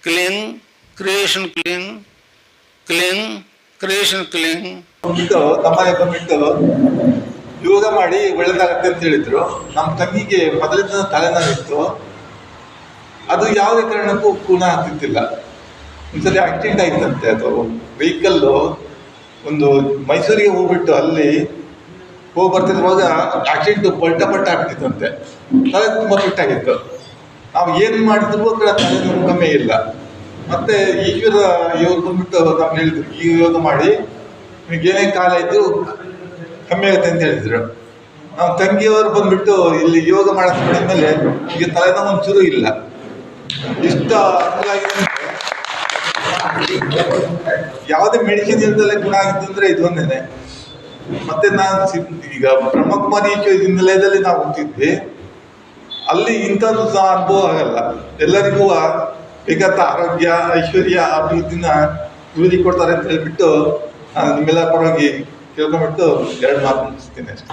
Cling creation cling ಬಂದ್ಬಿಟ್ಟು ನಮ್ಮನೆ ಬಂದ್ಬಿಟ್ಟು ಯೋಗ ಮಾಡಿ ಒಳ್ಳೇದಾಗತ್ತೆ ಅಂತ ಹೇಳಿದ್ರು. ನಮ್ಮ ತಂಗಿಗೆ ಮೊದಲಿಂದ ತಲೆನೋವಿತ್ತು, ಅದು ಯಾವುದೇ ಕಾರಣಕ್ಕೂ ಗುಣ ಆಗ್ತಿದ್ದಿಲ್ಲ. ಒಂದ್ಸಲಿ ಆಕ್ಸಿಡೆಂಟ್ ಆಯ್ತಂತೆ. ಅದು ವೆಹಿಕಲ್ಲು ಒಂದು ಮೈಸೂರಿಗೆ ಹೋಗ್ಬಿಟ್ಟು ಅಲ್ಲಿ ಹೋಗಿ ಬರ್ತಿರುವಾಗ ಆಕ್ಸಿಡೆಂಟ್ ಪಲ್ಟ ಆಗ್ತಿತ್ತಂತೆ. ತಲೆ ತುಂಬ ಫಿಟ್ಟಾಗಿತ್ತು. ನಾವು ಏನು ಮಾಡಿದ್ರು ತಲೆ ನೋವು ಕಮ್ಮಿ ಇಲ್ಲ. ಮತ್ತೆ ಇವ್ರು ಬಂದ್ಬಿಟ್ಟು ನಾವು ಹೇಳಿದ್ರು, ಈ ಯೋಗ ಮಾಡಿ ನಿಮಗೇನೇ ಕಾಲ ಇದ್ರು ಕಮ್ಮಿ ಆಗುತ್ತೆ ಅಂತ ಹೇಳಿದ್ರು. ನಮ್ಮ ತಂಗಿಯವರು ಬಂದ್ಬಿಟ್ಟು ಇಲ್ಲಿ ಯೋಗ ಮಾಡೋದು ಮೇಲೆ ಈಗ ತಲೆನೋವು ಒಂಚೂರು ಇಲ್ಲ. ಇಷ್ಟ ಅನುಕೂಲ ಆಗಿದೆ. ಯಾವುದೇ ಮೆಡಿಸಿನ್ ಇಲ್ದಲ್ಲೇ ಗುಣ ಆಗಿತ್ತು ಅಂದ್ರೆ ಇದೊಂದೇನೆ. ಮತ್ತೆ ನಾನು ಈಗ ಬ್ರಹ್ಮಕುಮಾರಿ ಹಿನ್ನೆಲೆಯಲ್ಲಿ ನಾವು ಹೋಗ್ತಿದ್ವಿ, ಅಲ್ಲಿ ಇಂಥದ್ದು ಸಹ ಅನುಭವ ಆಗಲ್ಲ. ಎಲ್ಲರಿಗೂ ಬೇಕಾದ ಆರೋಗ್ಯ, ಐಶ್ವರ್ಯ, ಅಭಿವೃದ್ಧಿನ ಅಭಿವೃದ್ಧಿ ಕೊಡ್ತಾರೆ ಅಂತ ಹೇಳ್ಬಿಟ್ಟು ನಾನು ನಿಮ್ಮೆಲ್ಲ ಪರವಾಗಿ ಕೇಳ್ಕೊಂಡ್ಬಿಟ್ಟು 2 ಮಾತು ಮುಗಿಸ್ತೀನಿ ಅಷ್ಟೇ.